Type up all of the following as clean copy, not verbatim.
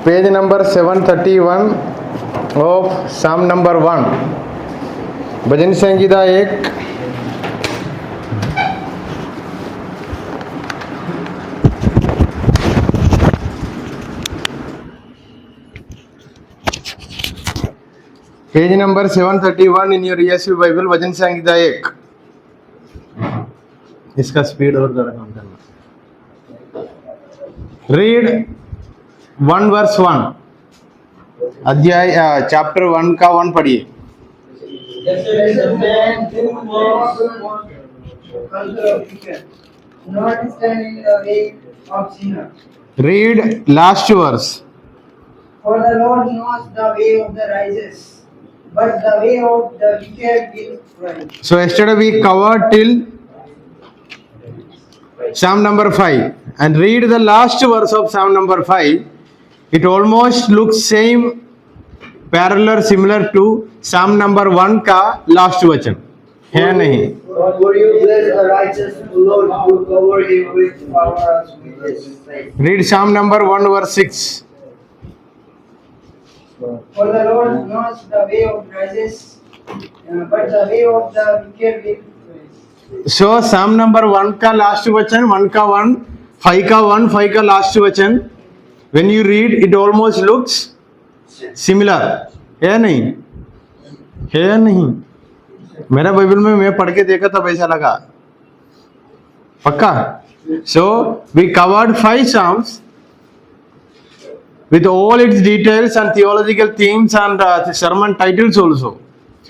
Page number 731 of psalm number 1, भजन संहिता 1। Page number 731 in your ESV Bible, भजन संहिता 1। इसका स्पीड और जरा कम करना। रीड 1 वर्स 1, अध्याय चैप्टर 1 का 1 पढ़िए। Read last verse. For the Lord knows the way of the righteous, but the way of the wicked will perish. So yesterday we covered till Psalm number 5, and read the last verse of Psalm number 5. It almost looks same, parallel, similar to Psalm number 1 का last वचन है नहीं? For you bless the righteous, Lord, who cover him with flowers with his face. Read Psalm number 1 verse 6. For the Lord knows the way of the righteous, but the way of the wicked will perish. So Psalm number 1 का last वचन, 1 का 1, 5 का 1, 5 का last वचन, when you read it almost looks similar, है नहीं? है नहीं? मेरा बाइबल में मैं पढ़ के देखा तब ऐसा लगा, पक्का? So we covered 5 Psalms with all its details and theological themes and the sermon titles also.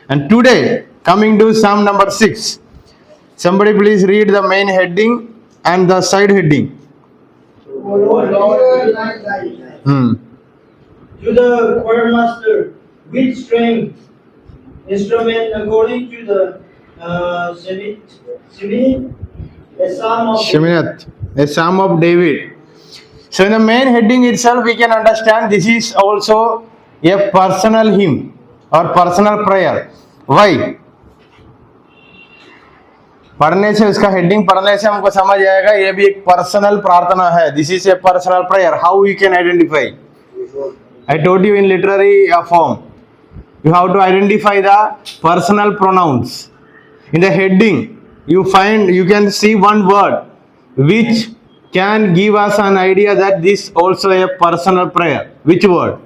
And today coming to Psalm number 6. Somebody please read the main heading and the side heading. O Lord, like thy life. To the choirmaster, with strength, instrument according to the Sheminith, a psalm of Sheminith, a Psalm of David. So in the main heading itself we can understand this is also a personal hymn or personal prayer. Why? पढ़ने से, उसका heading पढ़ने से हमको समझ आएगा ये भी एक पर्सनल प्रार्थना है. This is a personal prayer. How you can identify? I told you in literary form you have to identify the personal pronouns. In the heading you can see one word which can give us an idea that this also a personal prayer. Which word?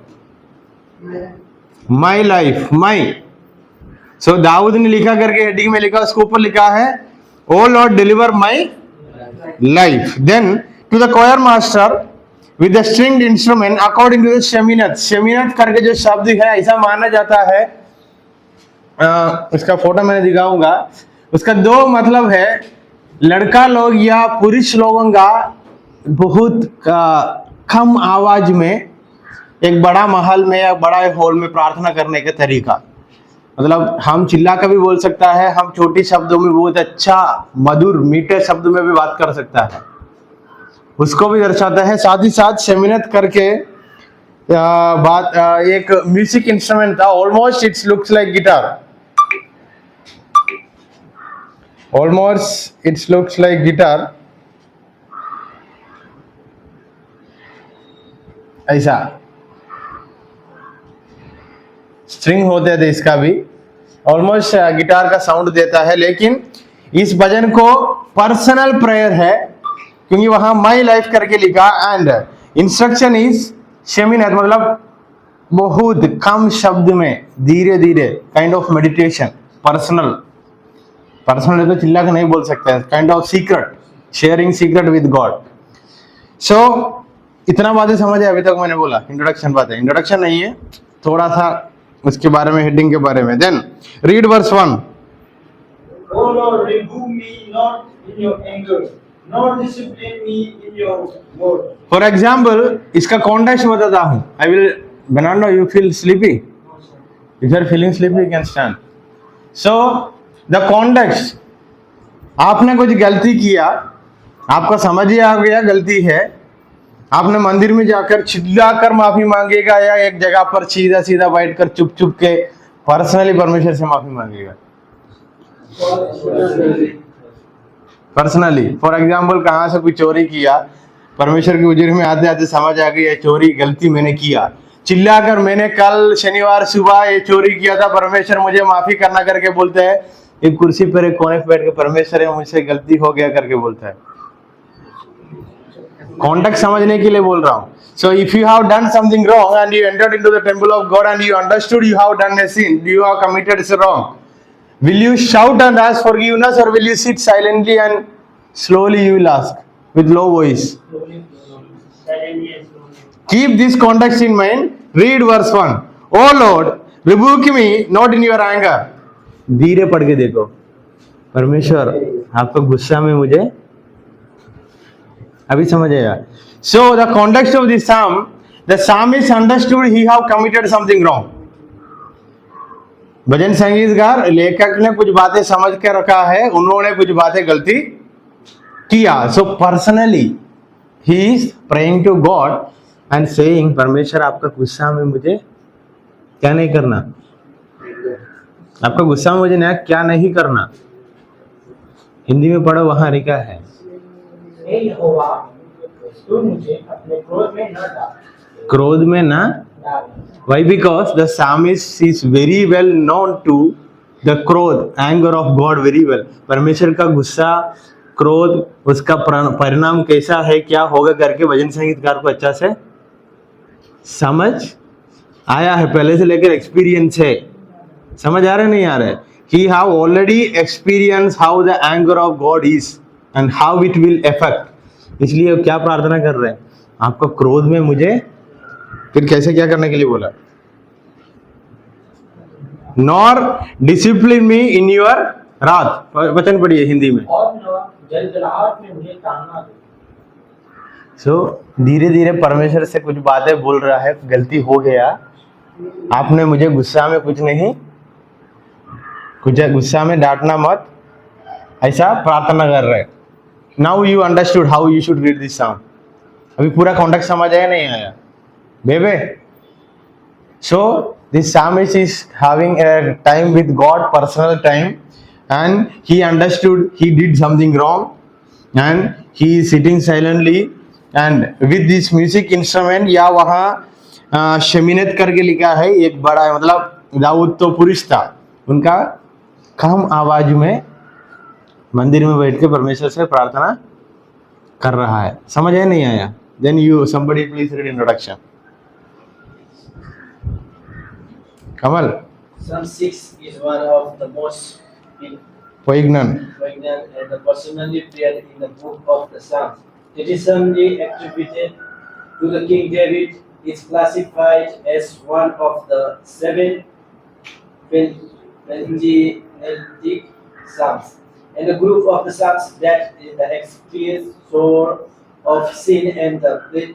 My life. My. So Dawood ने लिखा करके heading में लिखा, उसके ऊपर लिखा है O Lord deliver my life. Then to the choir master with the stringed instrument according to the Sheminith. Sheminith करके जो शब्द है, ऐसा माना जाता है, उसका फोटो मैंने दिखाऊंगा. उसका 2 मतलब है, लड़का लोग या पुरुष लोगों का बहुत कम आवाज में एक बड़ा महल में या बड़ा हॉल में प्रार्थना करने का तरीका. मतलब हम चिल्ला कर भी बोल सकता है, हम छोटी शब्दों में बहुत अच्छा मधुर मीठे शब्द में भी बात कर सकता है, उसको भी दर्शाता है. साथ ही साथ शेमिनत करके बात एक म्यूजिक इंस्ट्रूमेंट था. Almost it's looks like guitar. Almost it's looks like guitar. ऐसा स्ट्रिंग होते थे, इसका भी ऑलमोस्ट गिटार का साउंड देता है. लेकिन इस भजन को पर्सनल प्रेयर है क्योंकि वहां माई लाइफ करके लिखा. एंड इंस्ट्रक्शन इज शेमिनथ, मतलब बहुत कम शब्द में धीरे धीरे, काइंड ऑफ मेडिटेशन. पर्सनल तो चिल्ला के नहीं बोल सकते हैं, kind of secret, sharing secret with God. So इतना बातें समझ है अभी तक मैंने बोला. इंट्रोडक्शन बात है, इंट्रोडक्शन नहीं है, थोड़ा सा उसके बारे में, हेडिंग के बारे में. Then read verse 1. O Lord, rebuke me not in your anger, nor discipline me in your word. For example इसका कॉन्टेक्स्ट बताता हूं. I will banana. You feel sleepy? If you are feeling sleepy you can stand. So the context, आपने कुछ गलती किया, आपको समझ ही आ गया गलती है, आपने मंदिर में जाकर चिल्लाकर माफी मांगेगा या एक जगह पर सीधा सीधा बैठकर चुप चुप के पर्सनली परमेश्वर से माफी मांगेगा? पर्सनली. फॉर एग्जाम्पल कहाँ से कोई चोरी किया, परमेश्वर की हुजूरी में आते आते समझ आ गई ये चोरी गलती मैंने किया, चिल्लाकर मैंने कल शनिवार सुबह ये चोरी किया था, परमेश्वर मुझे माफी करना करके बोलते हैं। एक कुर्सी पर एक कोने पे बैठ के परमेश्वर है मुझसे गलती हो गया करके बोलता है। कॉन्टेक्स्ट समझने के लिए बोल रहा हूँ। So if you have done something wrong and you entered into the temple of God and you understood you have done a sin, you have committed a wrong, will you shout and ask forgiveness, or will you sit silently and slowly you will ask with low voice? Keep this context in mind. Read verse 1. Oh Lord, rebuke me not in your anger. धीरे पढ़ के देखो, परमेश्वर आपका गुस्सा में मुझे अभी समझ आया। So the context of this psalm, the psalmist understood he have committed something wrong. भजन संगीतकार लेखक ने कुछ बातें समझ के रखा है, उन्होंने कुछ बातें गलती किया। So personally he is praying to God and saying, परमेश्वर आपका गुस्सा में मुझे क्या नहीं करना, आपका गुस्सा में मुझे क्या नहीं करना। हिंदी में पढ़ो, वहां लिखा है तू मुझे अपने क्रोध में न डाल। क्रोध में ना। Why? Because the psalmist is very well known to the क्रोध, anger of God very well. परमेश्वर का गुस्सा, क्रोध, उसका परिणाम कैसा है, क्या होगा करके भजन संगीतकार को अच्छा से समझ आया है, पहले से लेकर एक्सपीरियंस है। समझ आ रहा है नहीं आ रहा है? He have already experienced how the anger of God is and how it will affect. इसलिए क्या प्रार्थना कर रहे हैं, आपका क्रोध में मुझे फिर कैसे क्या करने के लिए बोला, nor discipline me in your रात। वचन पढ़िए हिंदी में। और जलजलाहट में मुझे ताड़ना दो। सो धीरे धीरे परमेश्वर से कुछ बातें बोल रहा है, गलती हो गया, आपने मुझे गुस्सा में कुछ नहीं, कुछ गुस्सा में डांटना मत, ऐसा प्रार्थना कर रहे हैं। Now you understood how you should read this psalm. अभी पूरा कॉन्टेक्स्ट समझ आया नहीं आया बेबे? So this psalmist is having a time with God, personal time, and he understood he did something wrong, and he is sitting silently and with this music instrument, या वहाँ शमीनत करके लिखा है, एक बड़ा है, मतलब दाऊद तो पुरुष था, उनका कम आवाज में मंदिर में बैठ के परमेश्वर से प्रार्थना कर रहा है। समझ आया नहीं आया? Then you somebody please read introduction. Kamal. Psalm 6 is one of the most poignant and the personally prayer in the book of the Psalms. It is only attributed to the King David. It's classified as one of the 7 Pentateuch Psalms, and a group of the Psalms that is the experience sore of sin and the plea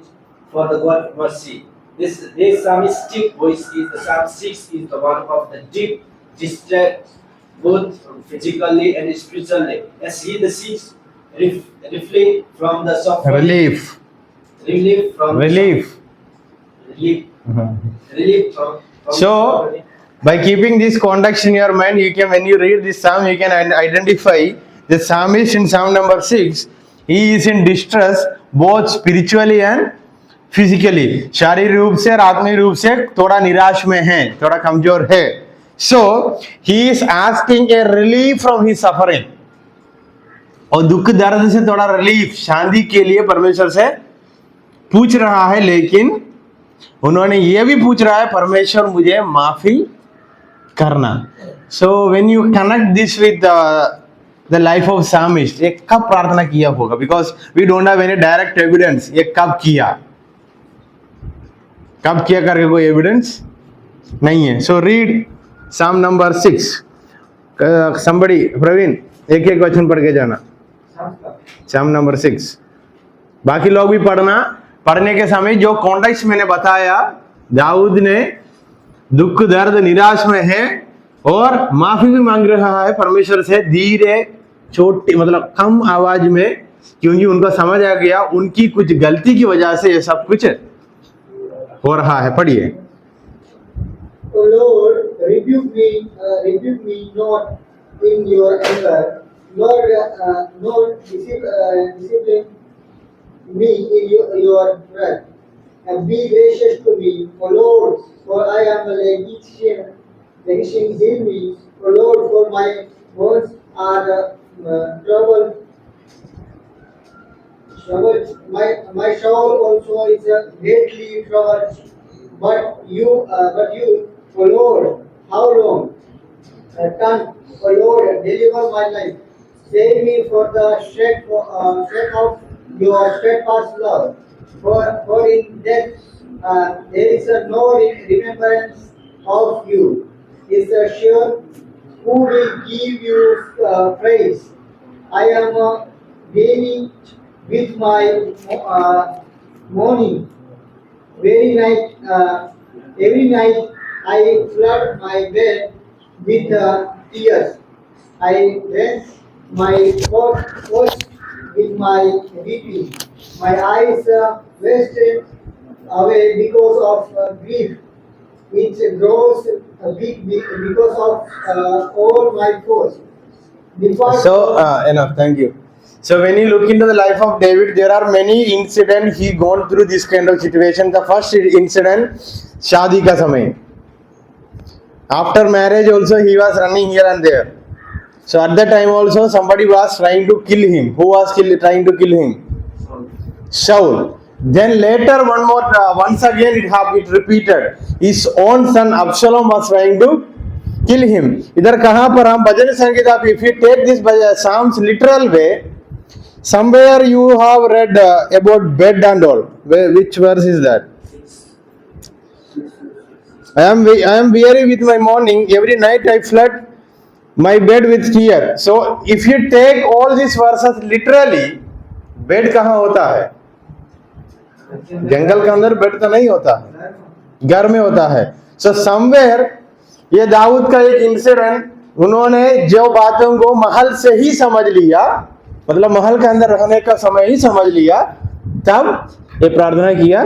for the God mercy. This psalmistic voice is the Psalm 6 is the one of the deep distress, both physically and spiritually, as he the seeks reflect from the suffering, relief from So by keeping this context in your mind, you can, when you read this psalm, you can identify the psalmist in psalm number 6. He is in distress both spiritually and physically. शारीरिक रूप से और आत्मिक रूप से थोड़ा निराश में है, थोड़ा कमजोर है। So he is asking a relief from his suffering. और दुख दर्द से थोड़ा रिलीफ, शांति के लिए परमेश्वर से पूछ रहा है, लेकिन उन्होंने ये भी पूछ रहा है, परमेश्वर मुझे माफी करना। So when you connect this with the life of psalmist, ये कब प्रार्थना किया होगा? Because we don't have any direct evidence, ये कब किया करके कोई एविडेंस नहीं है। So read Psalm number 6. Somebody, Praveen, एक एक वचन पढ़ के जाना। Psalm number 6। बाकी लोग भी पढ़ना। पढ़ने के समय जो कॉन्टेक्स्ट मैंने बताया, दाऊद ने दुख दर्द निराश में है और माफी भी मांग रहा है परमेश्वर से, धीरे छोटी मतलब कम आवाज में, क्योंकि उनको समझ आ गया उनकी कुछ गलती की वजह से ये सब कुछ हो रहा है। पढ़िए। O Lord, rebuke me not in your anger, nor discipline me in your wrath, and be gracious to me, O Lord, for I am a languishing, heal me, O Lord, for my bones are troubled. My soul also is greatly troubled. But you, O Lord, how long? Turn, O Lord, deliver my life. Save me for the sake of your steadfast love. For in death there is no remembrance of you. Is sure who will give you praise. I am weary with my mourning. Every night I flood my bed with tears. I rinse my coats with my weeping. My eyes wasted away because of grief. It grows big because of all my foes. Depart So enough. Thank you. So when you look into the life of David, there are many incidents he gone through this kind of situation. The first incident, शादी का समय. After marriage also he was running here and there. So at that time also somebody was trying to kill him. Who was trying to kill him? Shaul. Then later once again it repeated. His own son Absalom was trying to kill him. इधर कहाँ पर हम भजन संगीत आप if you take this Psalms literal way, somewhere you have read about bed and all. Which verse is that? I am weary with my mourning. Every night I flood my bed with tear. So if you take all these verses literally, bed कहाँ होता है? जंगल के अंदर bed तो नहीं होता है, घर में होता है. सो समवेयर ये दाऊद का एक इंसिडेंट, उन्होंने जो बातों को महल से ही समझ लिया, मतलब महल के अंदर रहने का समय ही समझ लिया, तब ये प्रार्थना किया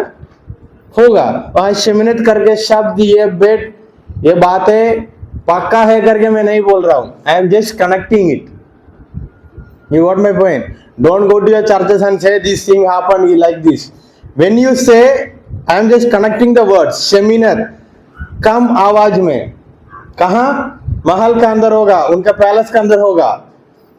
होगा. वहां शिमिनत करके शब्द ये बेड ये बातें पक्का है करके मैं नहीं बोल रहा हूं. I am just connecting it. You got my point. Don't go to your churches and say this thing happened like this. When you say, I am just connecting the words. Sheminat, कम आवाज में, कहाँ? महल का अंदर होगा, उनका palace का अंदर होगा.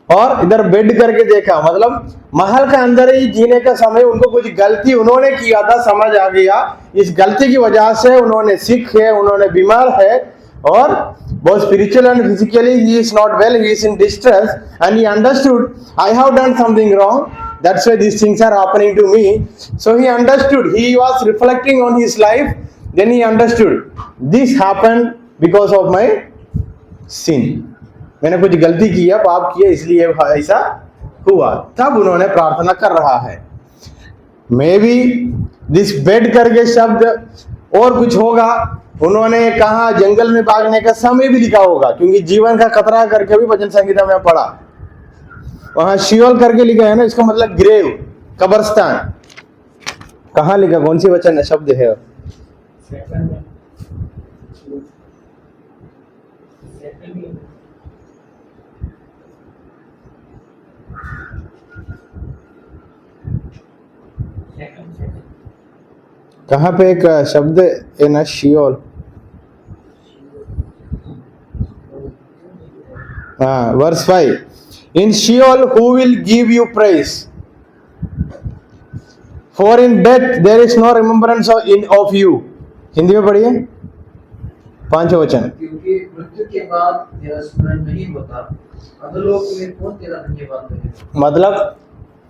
और इधर बेड करके देखा, मतलब महल का अंदर ही जीने का समय उनको कुछ गलती उन्होंने किया था, समझ आ गया. इस गलती की वजह से उन्होंने सिक है, उन्होंने बीमार है, और both spiritual and physically he is not well, he is in distress, and he understood I have done something wrong, that's why these things are happening to me. So he understood, he was reflecting on his life, then he understood this happened because of my sin. मैंने कुछ गलती किया, पाप किया, इसलिए ऐसा हुआ. तब उन्होंने प्रार्थना कर रहा है. मे बी दिस बेड करके शब्द और कुछ होगा, उन्होंने कहा जंगल में भागने का समय भी लिखा होगा, क्योंकि जीवन का खतरा करके भी भजन संगीता में पढ़ा. वहां शियोल करके लिखा है ना, इसका मतलब ग्रेव, कब्रिस्तान. कहाँ लिखा, कौन सी वचन शब्द है? कहाँ पे एक शब्द है ना, शियोल. हाँ, verse 5. In Sheol who will give you praise? For in death there is no remembrance of you. Hindi में पढ़िए, 5 वचन. क्योंकि मृत्यु के बाद तेरा स्मरण नहीं होता, अधोलोक में कौन तेरा धन्यवाद करेगा. मतलब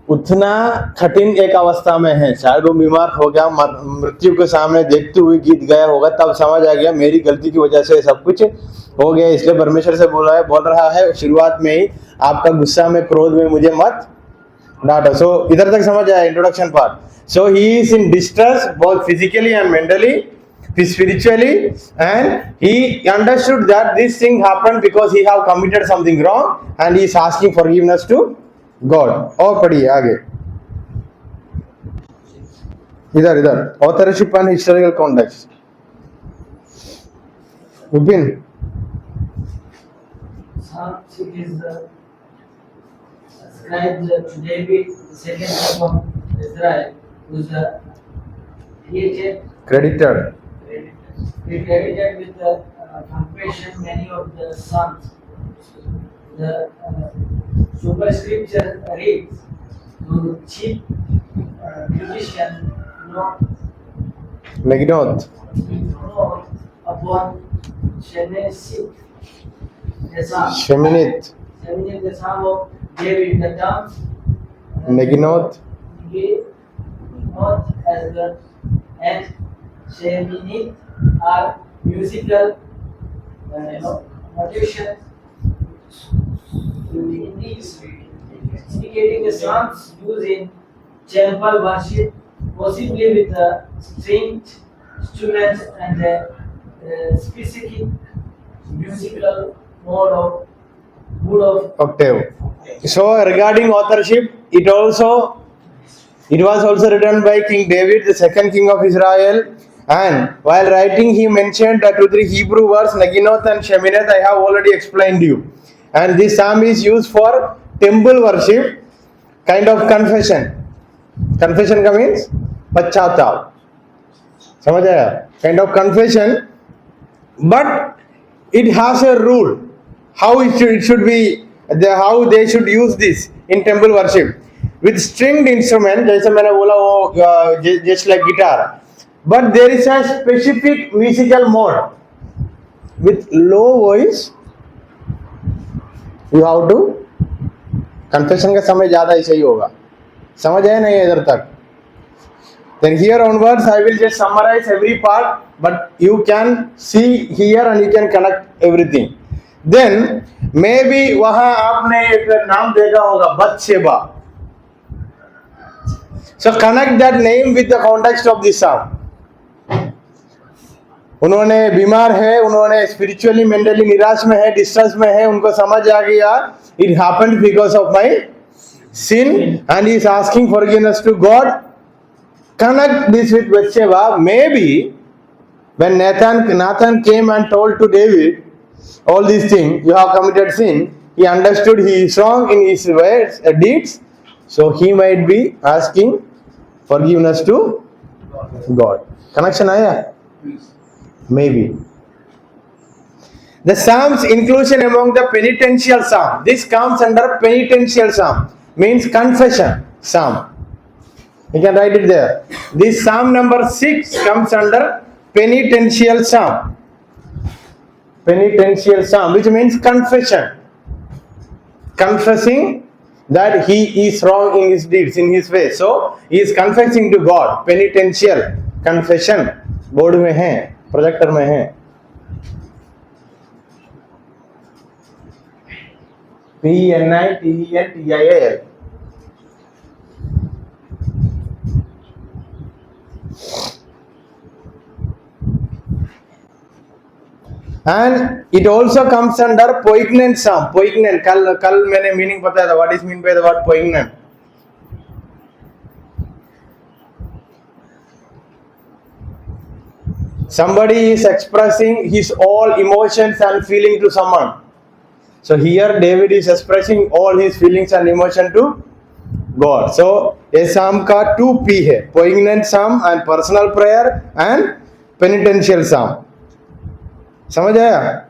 उतना कठिन एक अवस्था में है, शायद वो बीमार हो गया, मृत्यु के सामने देखते हुए गीत गया होगा, तब समझ आ गया मेरी गलती की वजह से सब कुछ हो गया. इसलिए परमेश्वर से बोल रहा है शुरुआत में ही, आपका गुस्सा में क्रोध में मुझे मत डांटो. सो इधर तक समझ आया introduction part. So he is in distress both physically and mentally, spiritually, and he understood that this thing happened because he have committed something wrong and he is asking forgiveness to God. और पढ़िए आगे, इधर authorship and historical context. Vipin, Psalms is ascribed to David, the second book of Israel, who's created, credited. he credited with the compassion many of the sons. The superscripture reads to chief musician, Meginoth. upon Shemesit, the son. Sheminith. Sheminith, the son of David, the terms Meginoth. gave not as the and Sheminith are musical notation indicating the songs used in temple worship, possibly with a stringed instrument and a specific musical mood of Octave. So regarding authorship, it was also written by King David, the second king of Israel. And while writing, he mentioned 2-3 Hebrew words, Neginoth and Sheminith. I have already explained you. And this psalm is used for temple worship, kind of confession. Confession का means पश्चाताप. समझ आया? Kind of confession, but it has a rule. How it should be, how they should use this in temple worship with stringed instrument. जैसे मैंने बोला वो just like guitar, but there is a specific musical mode with low voice. You have to confession का समय ज़्यादा ऐसा ही होगा. समझ आया नहीं इधर तक? Then here onwards I will just summarize every part, but you can see here and you can connect everything. Then maybe वहाँ आपने एक नाम देखा होगा बत्शेबा. So connect that name with the context of this psalm. उन्होंने बीमार है, उन्होंने स्पिरिचुअली मेंटली निराश में है, डिस्ट्रेस में है, उनको समझ आ गया it happened because of my sin and he is asking forgiveness to God. Connect this with Bathsheba. Maybe when Nathan came and told to David all these things, you have committed sin, he understood he is wrong in his words, deeds, so he might be asking forgiveness to God. Connection आया? Maybe. The Psalms inclusion among the penitential psalm. This comes under penitential psalm, means confession psalm. You can write it there. This psalm number 6 comes under penitential psalm. Penitential psalm, which means confession. Confessing that he is wrong in his deeds, in his ways. So, he is confessing to God. Penitential confession. Board में है, projector में है. PENITENTIAL. And it also comes under poignant psalm. Poignant. कल मैंने meaning बताया था. What is mean by the word poignant? Somebody is expressing his all emotions and feeling to someone. So here David is expressing all his feelings and emotion to God. So ये psalm का 2P है. Poignant psalm and personal prayer and penitential psalm. समझ आया?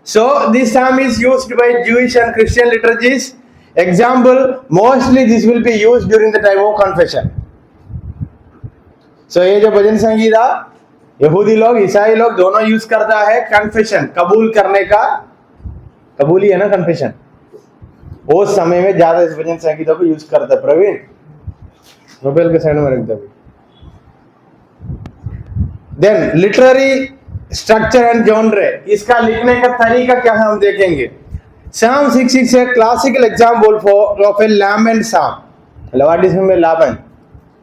So this psalm is used by Jewish and Christian liturgies. Example, mostly this will be used during the time of confession. So ये जो भजन संगीता यहूदी लोग ईसाई लोग दोनों यूज करता है कन्फेशन कबूल करने का. कबूल ही है ना कन्फेशन. उस समय में ज्यादा इस भजन संगीता को यूज करता है. प्रवीण मोबाइल के साइड में रख दो. Then literary structure and genre. इसका लिखने का तरीका क्या है हम देखेंगे. Psalm 6 is a classical example of a lament psalm. What is lament?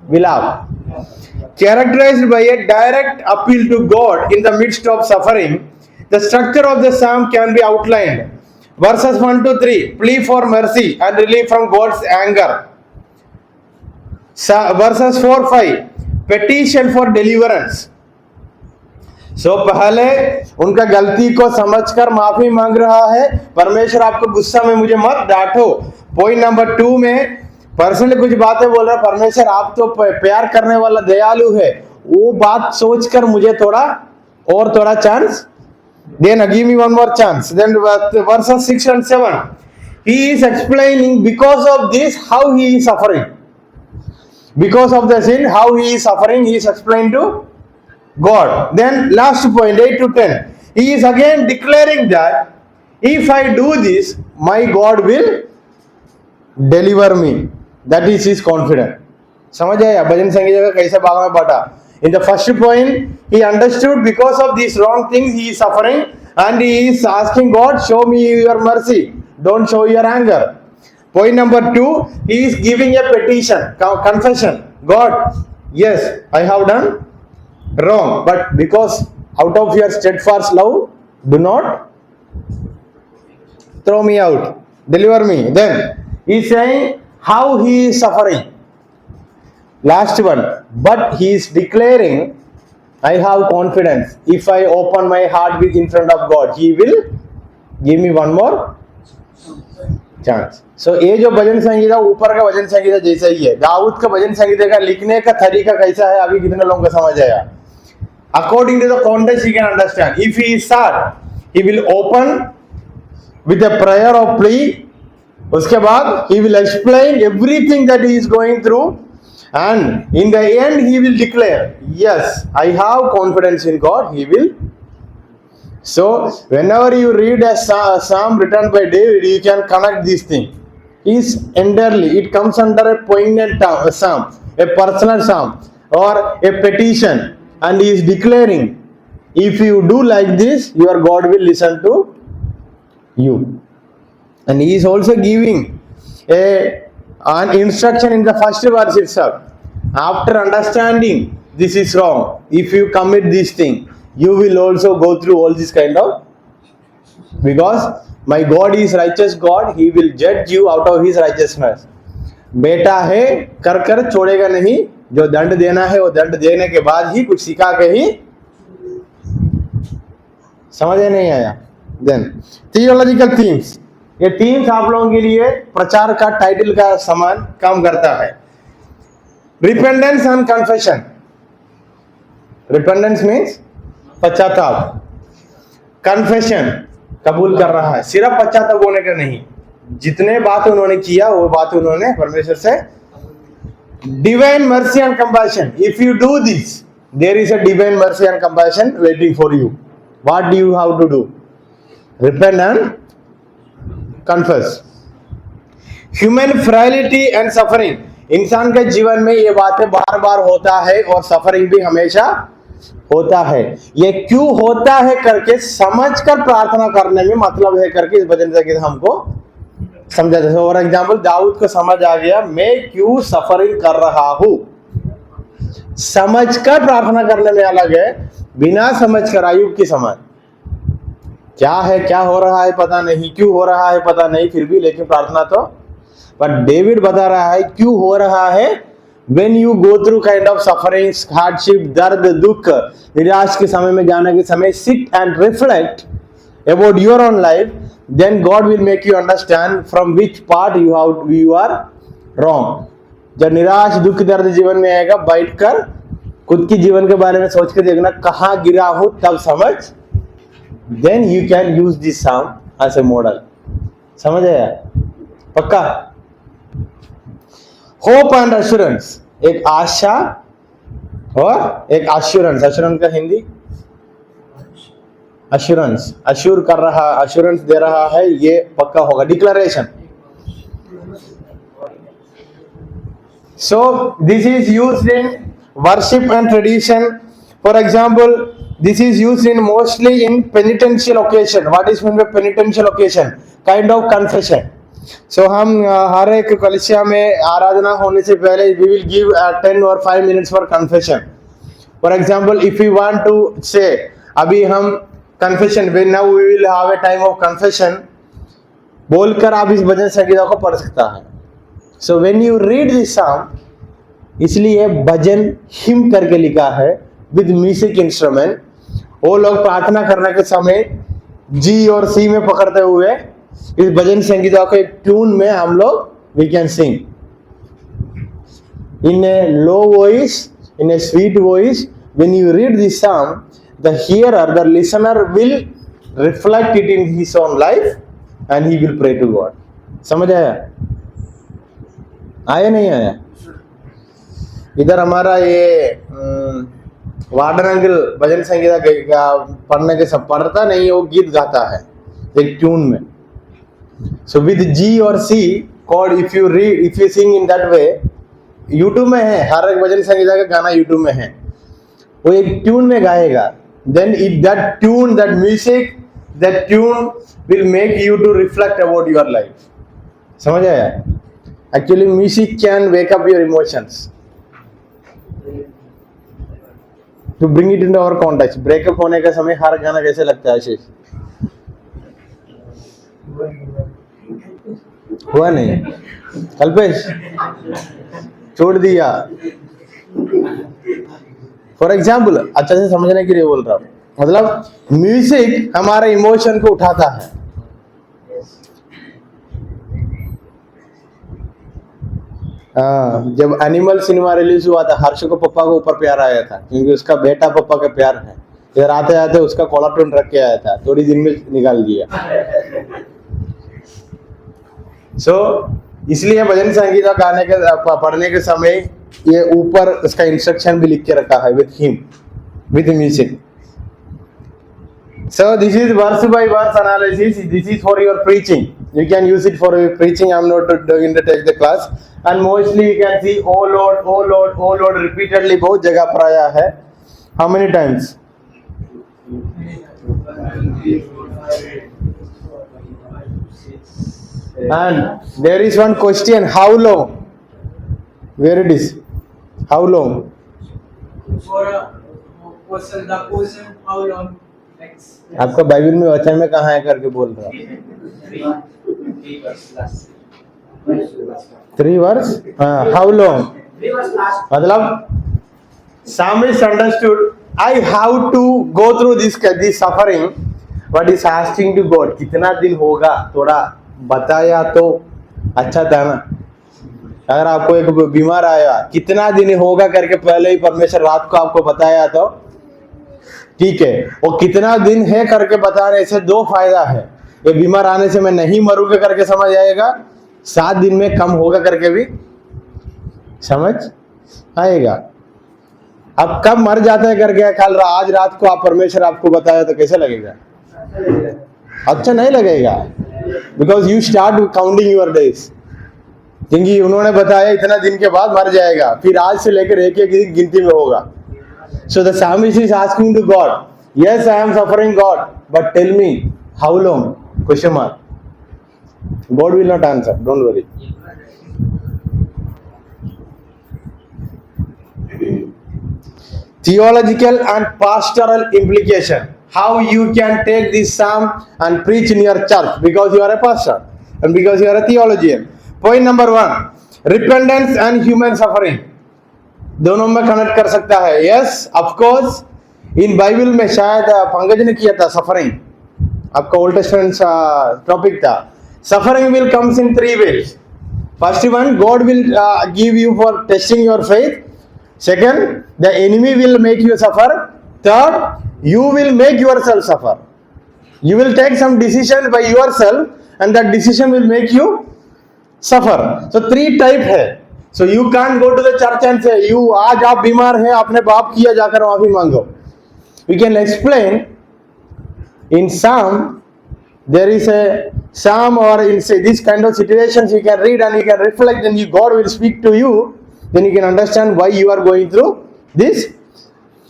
Vilap. Characterized by a direct appeal to God in the midst of suffering, the structure of the psalm can be outlined. Verses 1 to 3, plea for mercy and relief from God's anger. Verses 4-5, petition for deliverance. So पहले उनका गलती को समझकर माफी मांग रहा है. परमेश्वर आपको गुस्सा में मुझे मत डांटो. पॉइंट नंबर 2 में पर्सनली कुछ बातें बोल रहा है, परमेश्वर आप तो प्यार करने वाला दयालु है, वो बात सोचकर मुझे थोड़ा चांस देना, give me one more chance. Then verses 6 and 7, he is explaining because of this how he is suffering. Because of the sin, how he is suffering, he is explained to God. Then last point, 8 to 10, he is again declaring that if I do this, my God will deliver me. That is his confidence. समझ आया भजन संगीत का कैसा भाग में बांटा. In the first point, he understood because of these wrong things he is suffering, and he is asking God, show me your mercy, don't show your anger. Point number 2, he is giving a petition, confession. God, yes, I have done wrong, but because out of your steadfast love, do not throw me out, deliver me. Then he is saying how he is suffering. Last one, but he is declaring, I have confidence. If I open my heart with in front of God, he will give me one more chance. So ये जो भजन संगीत है ऊपर का भजन संगीत जैसा ही है. दाऊद का भजन संगीत का लिखने का तरीका कैसा है अभी कितने लोगों को समझ आया? According to the context he can understand. If he is sad, he will open with a prayer of plea. उसके बाद he will explain everything that he is going through, and in the end he will declare, yes, I have confidence in God, he will. So whenever you read a psalm written by David, you can connect these things. It comes under a poignant psalm, a personal psalm or a petition, and he is declaring, if you do like this, your God will listen to you. And he is also giving an instruction in the first verse itself. After understanding this is wrong, if you commit this thing, you will also go through all this kind of, because my God is righteous God, he will judge you out of his righteousness. बेटा है कर कर छोड़ेगा नहीं, जो दंड देना है वो दंड देने के बाद ही कुछ सिखा के ही. समझ नहीं आया? Then theological themes, ये थीम्स आप लोगों के लिए प्रचार का टाइटल का समान काम करता है. Repentance and confession. Repentance means पश्चाताप. कन्फेशन कबूल कर रहा है, सिर्फ पश्चाताप होने का नहीं, जितने बात उन्होंने किया वो बात उन्होंने परमेश्वर से. Divine mercy and compassion. If you do this, there is a divine mercy and compassion waiting for you. What do you have to do? Repent and confess. Human frailty and suffering. इंसान के जीवन में ये बातें बार बार होता है और suffering भी हमेशा होता है. ये क्यों होता है करके समझकर प्रार्थना करने में मतलब है करके इस वजह से हमको समझा जाता है. फॉर एग्जाम्पल, दाऊद को समझ आ गया मैं क्यों सफरिंग कर रहा हूं. समझकर प्रार्थना करने में अलग है, बिना समझकर अय्यूब की समझ क्या है, क्या हो रहा है पता नहीं, क्यों हो रहा है पता नहीं, फिर भी लेकिन प्रार्थना तो. बट डेविड बता रहा है क्यों हो रहा है. When you go through kind of sufferings, hardship, दर्द, दुख, निराश के समय में जाने के समय, sit and reflect about your own life, then God will make you understand from which part you are wrong. जब निराश, दुख, दर्द जीवन में आएगा, बैठकर खुद की जीवन के बारे में सोच कर देखना कहाँ गिरा हूं, तब समझ. Then you can use this psalm as a model. समझ आया? पक्का? Hope and assurance. एक आशा और एक assurance. Assurance का हिंदी? Assurance. Assure कर रहा, assurance दे रहा है, ये पक्का होगा. Declaration. So this is used in worship and tradition. For example, this is used in mostly in penitential occasion. What is meant by penitential occasion? Kind of confession. So हम हर एक कलिसिया में आराधना होने से पहले we will give 10 or 5 minutes for confession. For example, if we want to say, अभी हम confession, when now we will have a time of confession, बोलकर आप इस भजन संगीता को पढ़ सकता है. So when you read this psalm, इसलिए भजन हिम करके लिखा है with music instrument. वो लोग प्रार्थना करने के समय जी और सी में पकड़ते हुए इस भजन संगीता को एक ट्यून में हम लोग we can sing. in a low voice, in a sweet voice. When you read this psalm, the hearer, the listener will reflect it in his own life and he will pray to God. समझ आया नहीं आया? इधर हमारा ये warden uncle भजन संगीता पढ़ने के सब पढ़ता नहीं, वो गीत गाता है एक ट्यून में. So with G or C chord, if you sing in that way, YouTube में है, हर एक भजन संगीता का गाना YouTube में है, वो एक ट्यून में गाएगा. Then that tune, that music, that tune will make you to reflect about your life. समझ आया? Actually music can wake up your emotions. To bring it into our context, breakup होने का समय हर गाना कैसे लगता है आशीष? हुआ नहीं? कल्पेश छोड़ दिया. फॉर एग्जाम्पल, अच्छा से समझने के लिए बोल रहा हूँ. मतलब म्यूजिक हमारे इमोशन को उठाता है. जब एनिमल सिनेमा रिलीज हुआ था, हर्ष को पप्पा को ऊपर प्यार आया था क्योंकि उसका बेटा पप्पा का प्यार है. इधर आते आते उसका कॉलर टोन रख के आया था, थोड़ी दिन में निकाल दिया. सो इसलिए भजन संगीता गाने के पढ़ने के समय ये ऊपर उसका इंस्ट्रक्शन भी लिख के रखा है with him, with music. So this is verse by verse analysis. This is for your preaching. You can use it for your preaching. I'm not going to take the class. And mostly you can see oh Lord, oh Lord, oh Lord repeatedly. बहुत जगह पर आया है. How many times? And there is one question. How long? Where it is? How long? For a person, the person, how long? आपका Bible में वचन में कहाँ है करके बोल रहा. 3 verse. How long? मतलब psalmist understood, I have to go through this suffering, but is asking to God, कितना दिन होगा, थोड़ा बताया तो अच्छा था ना. अगर आपको एक बीमार आया, कितना दिन होगा करके पहले ही परमेश्वर रात को आपको बताया तो ठीक है. वो कितना दिन है करके बताने से 2 फायदा है. ये बीमार आने से मैं नहीं मरूंगा करके समझ आएगा, 7 दिन में कम होगा करके भी समझ आएगा. अब कब मर जाता है करके कल आज रात को आप परमेश्वर आपको बताया तो कैसे लगेगा? अच्छा नहीं लगेगा. Because you start counting your days. क्योंकि उन्होंने बताया इतना दिन के बाद मर जाएगा, फिर आज से लेकर एक एक दिन गिनती में होगा. So the psalmist is asking to God, yes, I am suffering, God, but tell me how long? Question mark. God will not answer. Don't worry. Theological and pastoral implication. How you can take this psalm and preach in your church because you are a pastor and because you are a theologian. Point number 1, repentance and human suffering. दोनों में connect कर सकता है. Yes of course in Bible में शायद पंकज ने किया था सफरिंग, आपका ओल्ड टेस्टामेंट टॉपिक था. Suffering will comes in 3 ways. First one, God will give you for testing your faith. Second, the enemy will make you suffer. Third, you will make yourself suffer. You will take some decision by yourself and that decision will make you suffer. So 3 type है. So you can't go to the church and say you आज आप बीमार हैं, आपने पाप किया, जाकर माफी मांगो. We can explain in Psalm. There is a Psalm or in say this kind of situations you can read and you can reflect and God will speak to you. Then you can understand why you are going through this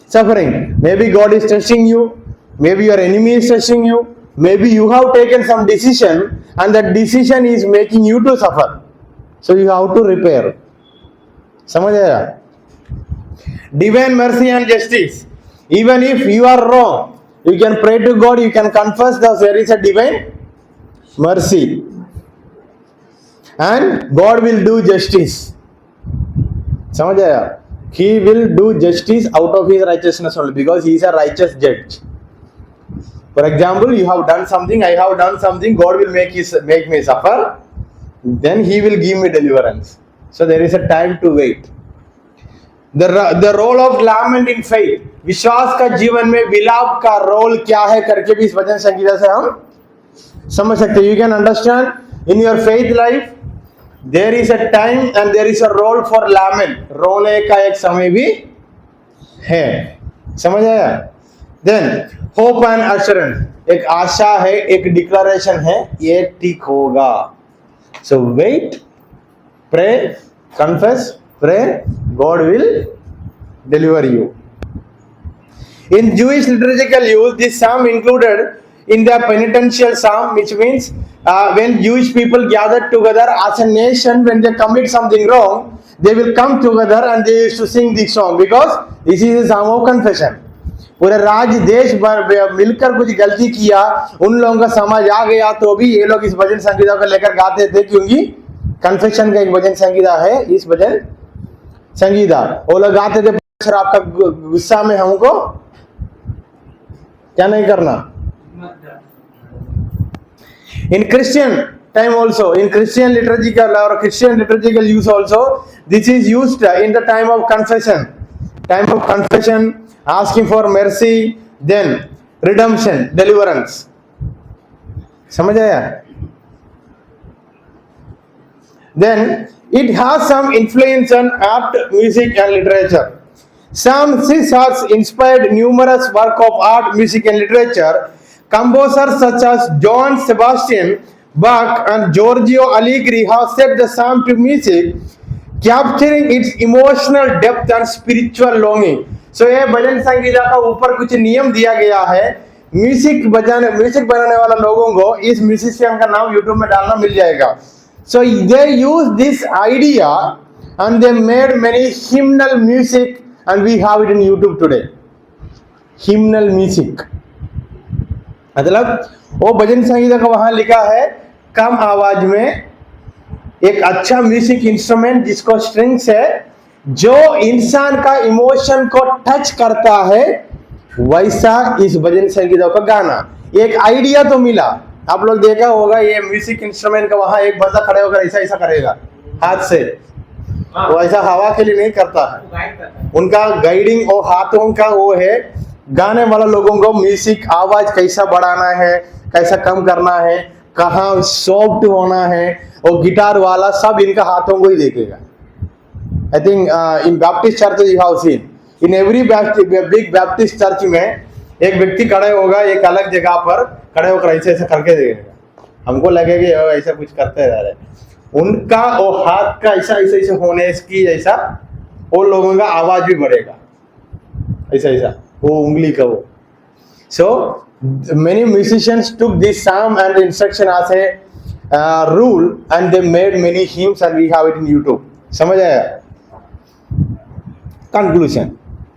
suffering. Maybe God is testing you, maybe your enemy is testing you, maybe you have taken some decision and that decision is making you to suffer. So you have to repair. समझ आया? Divine mercy and justice. Even if you are wrong, you can pray to God, you can confess that there is a divine mercy. And God will do justice. समझ आया? He will do justice out of his righteousness only because he is a righteous judge. For example, you have done something, I have done something, God will make me suffer, then he will give me deliverance. So there is a time to wait. The role of lament in faith, विश्वास का जीवन में विलाप का role क्या है करके भी इस वचन संहिता से हम समझ सकते हैं. You can understand in your faith life there is a time and there is a role for lament. रोने का एक समय भी है. समझ आया? देन होप एंड एश्योरेंस, एक आशा है, एक डिक्लेरेशन है, ये ठीक होगा. So wait, pray, confess, pray, God will deliver you. In Jewish liturgical use, this psalm included in the penitential psalm, which means when Jewish people gathered together as a nation, when they commit something wrong, they will come together and they used to sing this song because this is a psalm of confession. पूरे राज्य देश भर मिलकर कुछ गलती किया, उन लोगों का समझ आ गया तो भी ये लोग इस भजन संगीता को लेकर गाते थे, क्योंकि कन्फेशन का एक भजन संगीता है. इस भजन संगीता वो लोग गाते थे, सर आपका गुस्सा में हमको क्या नहीं करना. In Christian time also, in Christian liturgical और Christian liturgical use also, this is used in the time of confession, asking for mercy, then redemption, deliverance. समझ आया? Then it has some influence on art, music and literature. Psalm 6 has inspired numerous work of art, music and literature. Composers such as Johann Sebastian Bach and Giorgio Allegri have set the psalm to music, capturing its emotional depth and spiritual longing. So ये भजन संगीता का ऊपर कुछ नियम दिया गया है. Music बनाने वाला लोगों को इस म्यूजिशियन का नाम यूट्यूब में डालना मिल जाएगा. So they used this idea and they made many hymnal music and we have it in YouTube today. Hymnal music मतलब वो भजन संगीता का वहां लिखा है कम आवाज में एक अच्छा म्यूजिक इंस्ट्रूमेंट जिसको स्ट्रिंग्स है, जो इंसान का इमोशन को टच करता है, वैसा इस भजन संगीता का गाना. एक आइडिया तो मिला. आप लोग देखा होगा ये म्यूजिक इंस्ट्रूमेंट का वहां एक बंदा खड़े होकर ऐसा ऐसा करेगा हाथ से, वो ऐसा हवा के लिए नहीं करता है. उनका गाइडिंग और हाथों का वो है. गाने वाला लोगों को म्यूजिक आवाज कैसा बढ़ाना है, कैसा कम करना है, कहाँ सॉफ्ट होना है, और गिटार वाला सब इनका हाथों को ही देखेगा. I think in Baptist church you have seen, in every big Baptist church में एक व्यक्ति खड़े होगा एक अलग जगह पर, खड़े होकर ऐसे ऐसे करके देखेगा. हमको लगेगा ऐसा कुछ करते जा रहे. उनका वो हाथ का ऐसा ऐसा ऐसा होने की जैसा वो लोगों का आवाज भी बढ़ेगा, ऐसा ऐसा वो उंगली का वो. So many musicians took this psalm and instruction as a rule and they made many hymns and we have it in YouTube. समझ आया? कंक्लूजन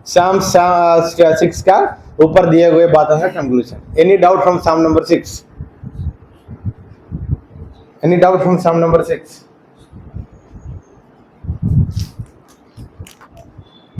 Psalm 6 का ऊपर दिए हुए बातों का conclusion. Any doubt from Psalm number 6? Any doubt from Psalm number 6?